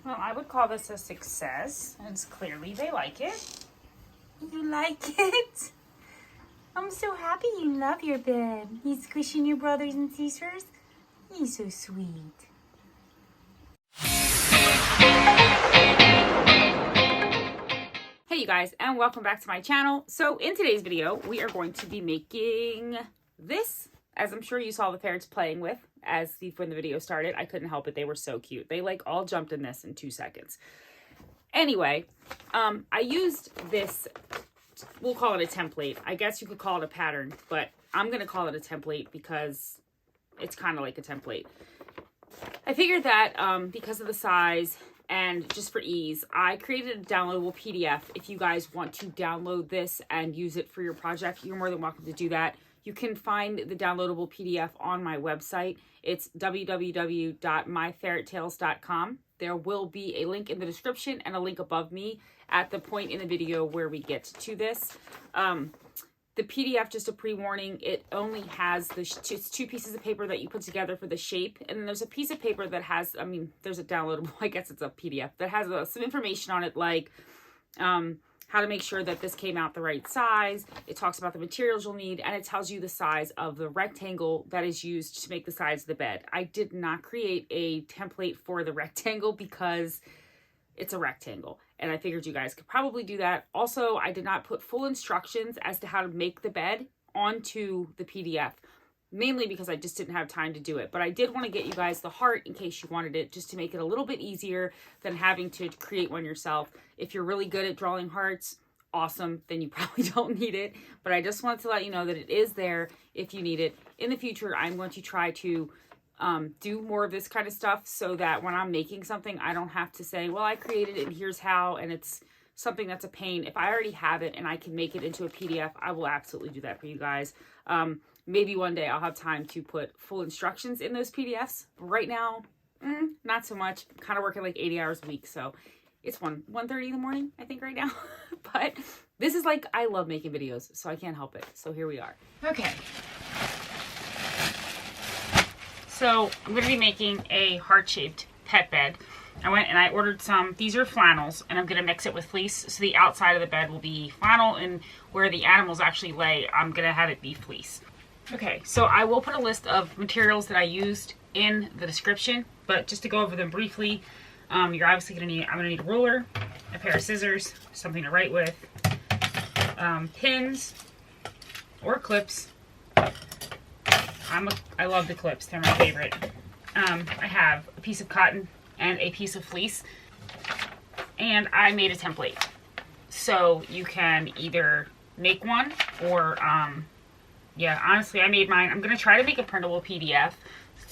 Well, I would call this a success, and it's clearly they like it. You like it? I'm so happy you love your bed. You squishing your brothers and sisters? You're so sweet. Hey you guys, and welcome back to my channel. So in today's video, we are going to be making this, as I'm sure you saw the ferrets playing with when the video started. I couldn't help it. They were so cute. They like all jumped in this in 2 seconds. Anyway, I used this, we'll call it a template. I guess you could call it a pattern, but I'm going to call it a template because it's kind of like a template. I figured that because of the size and just for ease, I created a downloadable PDF. If you guys want to download this and use it for your project, you're more than welcome to do that. You can find the downloadable PDF on my website. It's www.myferrettales.com. There will be a link in the description and a link above me at the point in the video where we get to this. The PDF, just a pre-warning, it only has it's 2 pieces of paper that you put together for the shape. And then there's a piece of paper that has, there's a downloadable, I guess it's a PDF, that has some information on it, like how to make sure that this came out the right size. It talks about the materials you'll need, and it tells you the size of the rectangle that is used to make the sides of the bed. I did not create a template for the rectangle because it's a rectangle, and I figured you guys could probably do that. Also, I did not put full instructions as to how to make the bed onto the PDF, mainly because I just didn't have time to do it. But I did want to get you guys the heart in case you wanted it, just to make it a little bit easier than having to create one yourself. If you're really good at drawing hearts, awesome, then you probably don't need it. But I just wanted to let you know that it is there if you need it. In the future, I'm going to try to do more of this kind of stuff so that when I'm making something, I don't have to say, well, I created it and here's how, and it's something that's a pain. If I already have it and I can make it into a PDF, I will absolutely do that for you guys. Maybe one day I'll have time to put full instructions in those PDFs. But right now, not so much. I'm kind of working like 80 hours a week, so it's 1:30 in the morning, I think, right now. But this is like, I love making videos, so I can't help it. So here we are. Okay. So I'm going to be making a heart-shaped pet bed. I went and I ordered some. These are flannels, and I'm going to mix it with fleece. So the outside of the bed will be flannel, and where the animals actually lay, I'm going to have it be fleece. Okay, so I will put a list of materials that I used in the description, but just to go over them briefly, you're obviously going to need, I'm going to need a ruler, a pair of scissors, something to write with, pins or clips. I love the clips, they're my favorite. I have a piece of cotton and a piece of fleece, and I made a template. So you can either make one or, yeah, honestly, I made mine. I'm going to try to make a printable PDF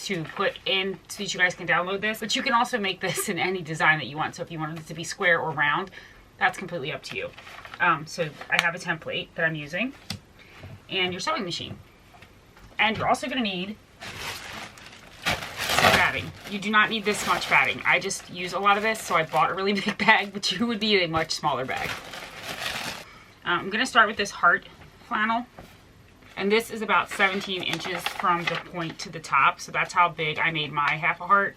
to put in so that you guys can download this, but you can also make this in any design that you want. So if you wanted it to be square or round, that's completely up to you. So I have a template that I'm using, and your sewing machine. And you're also going to need some batting. You do not need this much batting. I just use a lot of this, so I bought a really big bag, but you would need a much smaller bag. I'm going to start with this heart flannel. And this is about 17 inches from the point to the top. So that's how big I made my half a heart.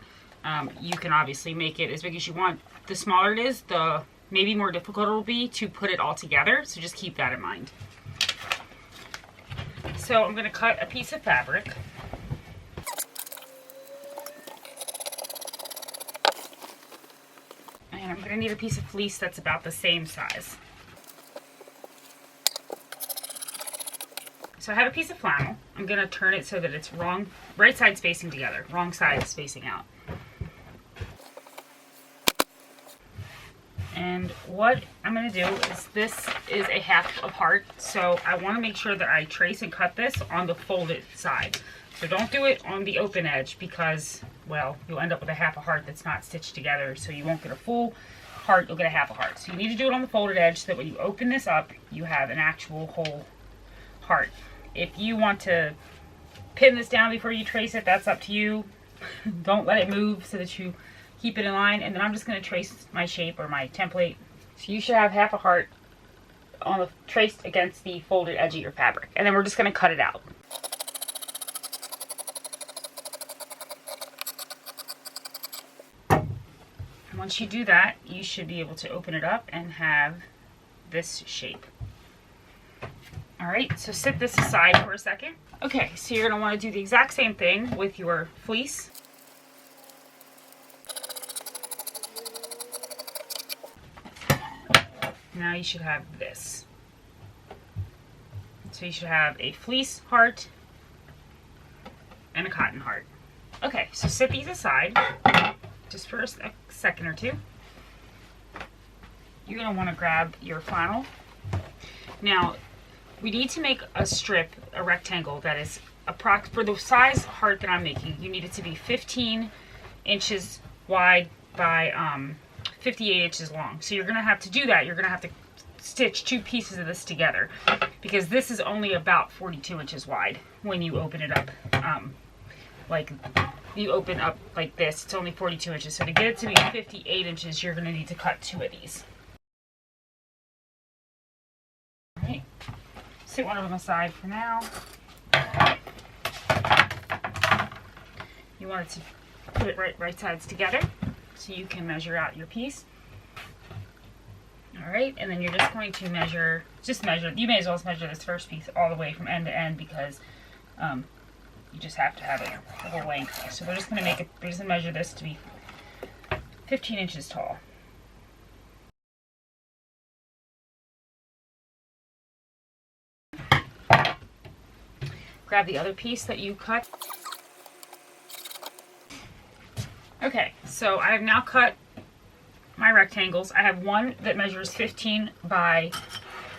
You can obviously make it as big as you want. The smaller it is, the maybe more difficult it will be to put it all together. So just keep that in mind. So I'm going to cut a piece of fabric. And I'm going to need a piece of fleece that's about the same size. So I have a piece of flannel. I'm going to turn it so that it's right sides facing together, wrong sides facing out. And what I'm going to do is, this is a half of heart, so I want to make sure that I trace and cut this on the folded side. So don't do it on the open edge because, well, you'll end up with a half a heart that's not stitched together, so you won't get a full heart, you'll get a half a heart. So you need to do it on the folded edge so that when you open this up, you have an actual whole heart. If you want to pin this down before you trace it, that's up to you. Don't let it move so that you keep it in line. And then I'm just going to trace my shape or my template. So you should have half a heart traced against the folded edge of your fabric. And then we're just going to cut it out. I'm once you do that, you should be able to open it up and have this shape. All right, so set this aside for a second. Okay, so you're gonna wanna do the exact same thing with your fleece. Now you should have this. So you should have a fleece heart and a cotton heart. Okay, so set these aside just for a second or two. You're gonna wanna grab your flannel. Now, we need to make a strip, a rectangle that is for the size heart that I'm making, you need it to be 15 inches wide by 58 inches long. So you're gonna have to do that. You're gonna have to stitch 2 pieces of this together because this is only about 42 inches wide when you open it up. Like you open up like this, it's only 42 inches. So to get it to be 58 inches, you're gonna need to cut 2 of these. All right, set one of them aside for now. You want it to put it right sides together so you can measure out your piece. All right, and then you're just going to measure, you may as well measure this first piece all the way from end to end because you just have to have it the whole length. So we're just gonna measure this to be 15 inches tall. Grab the other piece that you cut. Okay, so I have now cut my rectangles. I have one that measures 15 by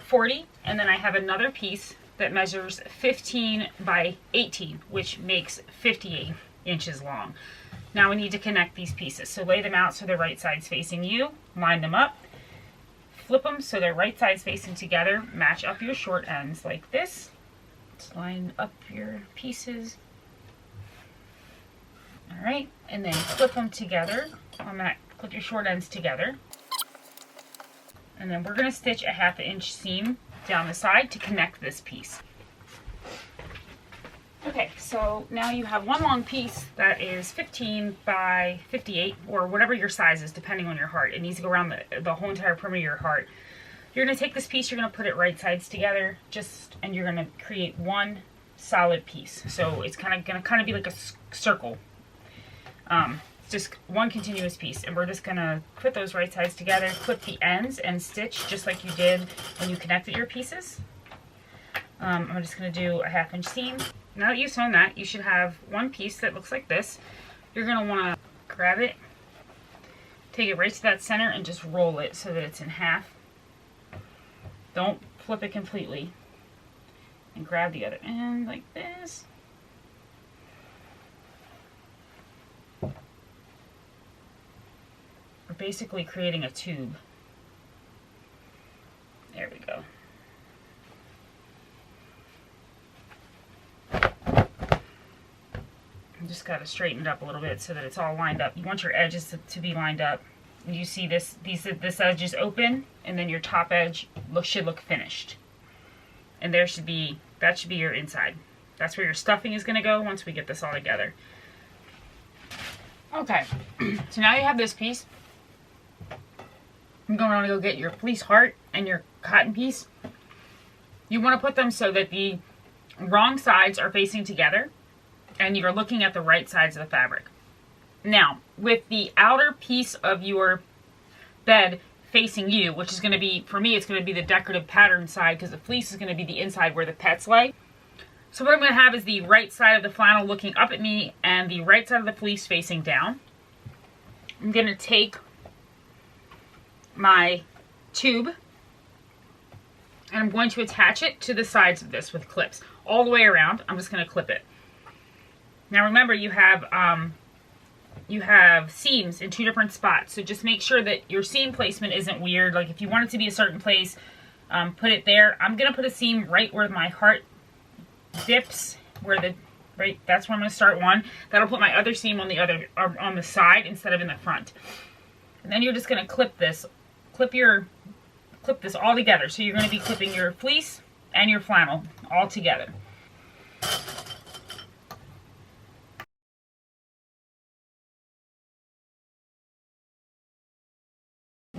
40, and then I have another piece that measures 15 by 18, which makes 58 inches long. Now we need to connect these pieces. So lay them out so they're right sides facing you, line them up, flip them so they're right sides facing together, match up your short ends like this. Just line up your pieces. All right, and then flip them together on that, clip your short ends together. And then we're gonna stitch a 1/2 inch seam down the side to connect this piece. Okay, so now you have one long piece that is 15 by 58, or whatever your size is, depending on your heart. It needs to go around the whole entire perimeter of your heart. You're gonna take this piece, you're gonna put it right sides together, and you're gonna create one solid piece. So it's gonna be like a circle. Just one continuous piece, and we're just gonna put those right sides together, clip the ends, and stitch just like you did when you connected your pieces. I'm just gonna do a 1/2 inch seam. Now that you've sewn that, you should have one piece that looks like this. You're gonna wanna grab it, take it right to that center, and just roll it so that it's in half. Don't flip it completely. And grab the other end like this. We're basically creating a tube. There we go. You just got to straighten it up a little bit so that it's all lined up. You want your edges to be lined up. And you see this edge is open, and then your top edge should look finished. And that should be your inside. That's where your stuffing is going to go once we get this all together. Okay, so now you have this piece. I'm going to go get your fleece heart and your cotton piece. You want to put them so that the wrong sides are facing together and you're looking at the right sides of the fabric. Now, with the outer piece of your bed facing you, which is going to be, for me, it's going to be the decorative pattern side because the fleece is going to be the inside where the pets lay. So what I'm going to have is the right side of the flannel looking up at me and the right side of the fleece facing down. I'm going to take my tube and I'm going to attach it to the sides of this with clips all the way around. I'm just going to clip it. Now remember, you have seams in 2 different spots, so just make sure that your seam placement isn't weird. Like if you want it to be a certain place, put it there. I'm going to put a seam right where my heart dips, that's where I'm going to start one. That'll put my other seam on the side instead of in the front. And then you're just going to clip this all together. So you're going to be clipping your fleece and your flannel all together.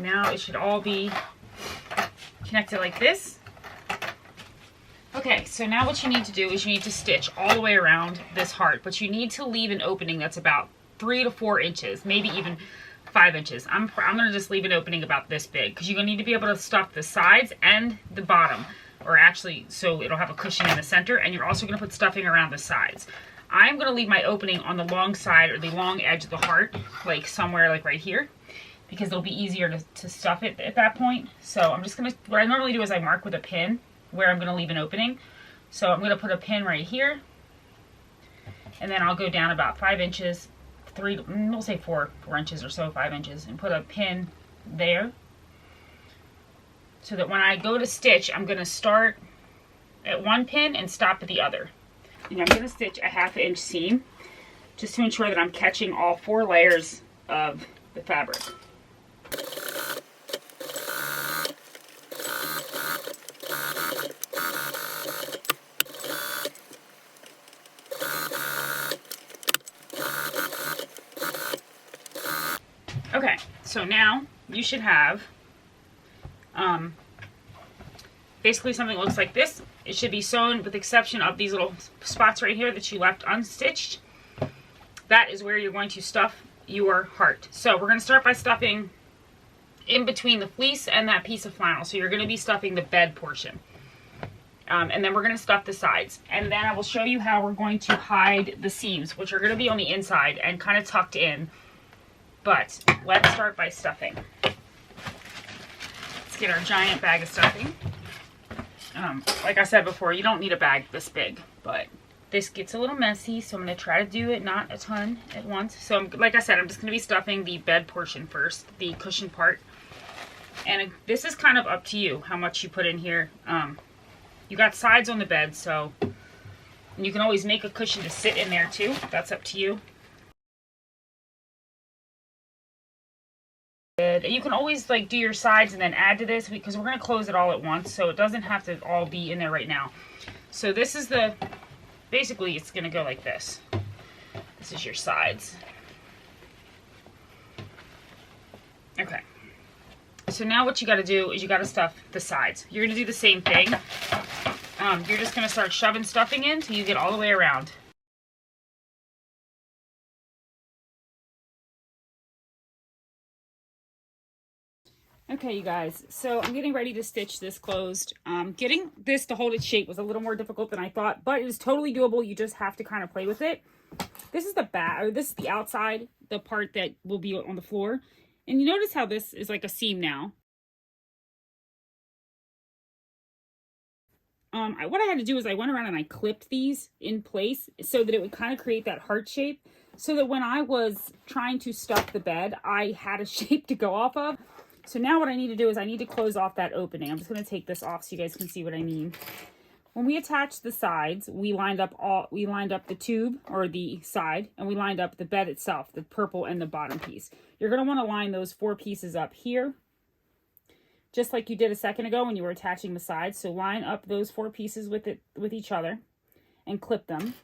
Now it should all be connected like this. Okay, so now what you need to do is you need to stitch all the way around this heart, but you need to leave an opening that's about 3 to 4 inches, maybe even 5 inches. I'm gonna just leave an opening about this big because you're gonna need to be able to stuff the sides and the bottom, or actually, so it'll have a cushion in the center, and you're also gonna put stuffing around the sides. I'm gonna leave my opening on the long side or the long edge of the heart, like somewhere like right here, because it'll be easier to stuff it at that point. So I'm just gonna, what I normally do is I mark with a pin where I'm gonna leave an opening. So I'm gonna put a pin right here, and then I'll go down about 5 inches, we'll say 4 inches or so, 5 inches, and put a pin there, so that when I go to stitch, I'm gonna start at one pin and stop at the other. And I'm gonna stitch a 1/2 inch seam, just to ensure that I'm catching all 4 layers of the fabric. Okay, so now you should have basically something that looks like this. It should be sewn with the exception of these little spots right here that you left unstitched. That is where you're going to stuff your heart. So we're going to start by stuffing in between the fleece and that piece of flannel. So you're going to be stuffing the bed portion. And then we're going to stuff the sides. And then I will show you how we're going to hide the seams, which are going to be on the inside and kind of tucked in. But let's start by stuffing. Let's get our giant bag of stuffing. Like I said before, you don't need a bag this big, but this gets a little messy, so I'm going to try to do it not a ton at once. So like I said, I'm just going to be stuffing the bed portion first, the cushion part. And this is kind of up to you, how much you put in here. You got sides on the bed, so you can always make a cushion to sit in there too. That's up to you. You can always like do your sides and then add to this, because we're going to close it all at once, so it doesn't have to all be in there right now. So this is the, basically it's going to go like this. This is your sides. Okay. So now what you got to do is you got to stuff the sides. You're going to do the same thing. You're just going to start shoving stuffing in till you get all the way around. Okay, you guys, so I'm getting ready to stitch this closed. Getting this to hold its shape was a little more difficult than I thought, but it is totally doable. You just have to kind of play with it. This is the back, or this is the outside, the part that will be on the floor. And you notice how this is like a seam now. What I had to do is I went around and I clipped these in place so that it would kind of create that heart shape, so that when I was trying to stuff the bed, I had a shape to go off of. So now what I need to do is I need to close off that opening. I'm just going to take this off so you guys can see what I mean. When we attached the sides, we lined up the tube, or the side, and we lined up the bed itself, the purple and the bottom piece. You're going to want to line those 4 pieces up here, just like you did a second ago when you were attaching the sides. So line up those 4 pieces with each other and clip them.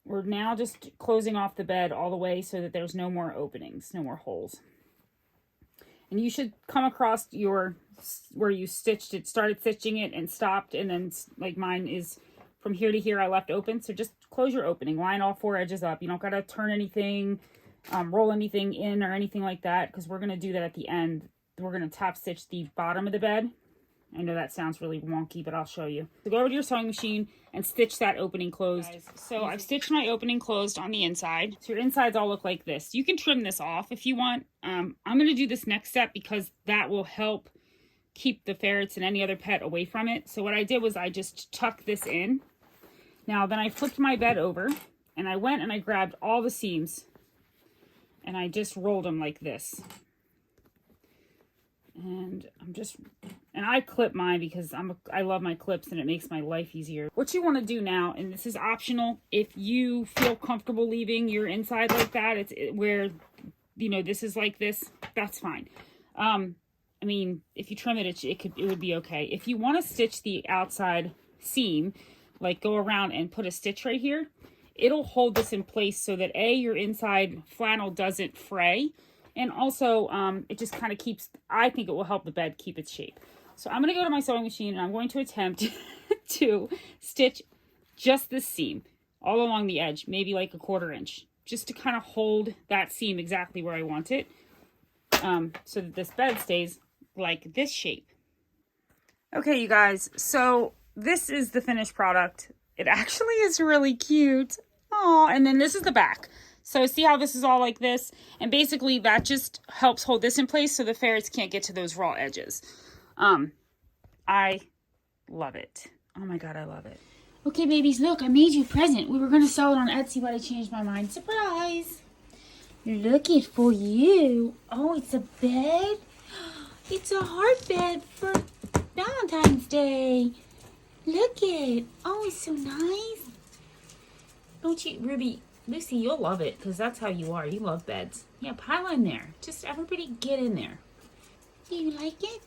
We're now just closing off the bed all the way so that there's no more openings, no more holes. And you should come across where you stitched it, started stitching it and stopped, and then like mine is from here to here I left open. So just close your opening, line all 4 edges up. You don't got to turn anything, roll anything in or anything like that, because we're going to do that at the end. We're going to top stitch the bottom of the bed. I know that sounds really wonky, but I'll show you. So go over to your sewing machine and stitch that opening closed. So I've stitched my opening closed on the inside. So your insides all look like this. You can trim this off if you want. I'm going to do this next step because that will help keep the ferrets and any other pet away from it. So what I did was I just tucked this in. Now then I flipped my bed over and I went and I grabbed all the seams and I just rolled them like this. And I clip mine because I love my clips and it makes my life easier. What you want to do now, and this is optional, if you feel comfortable leaving your inside like that, where, you know, this is like this, that's fine. I mean, if you trim it, it would be okay. If you want to stitch the outside seam, like go around and put a stitch right here, it'll hold this in place so that your inside flannel doesn't fray, And also, it just kind of keeps, I think it will help the bed keep its shape. So I'm going to go to my sewing machine and I'm going to attempt to stitch just this seam all along the edge, maybe like a 1/4 inch, just to kind of hold that seam exactly where I want it, so that this bed stays like this shape. Okay, you guys, so this is the finished product. It actually is really cute. Oh, and then this is the back. So see how this is all like this? And basically that just helps hold this in place so the ferrets can't get to those raw edges. I love it. Oh my God, I love it. Okay, babies, look, I made you a present. We were going to sell it on Etsy, but I changed my mind. Surprise! Look it for you. Oh, it's a bed. It's a heart bed for Valentine's Day. Look it. Oh, it's so nice. Don't you, Ruby, Lucy, you'll love it because that's how you are. You love beds. Yeah, pile in there. Just everybody get in there. Do you like it?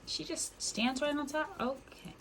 She just stands right on top. Okay.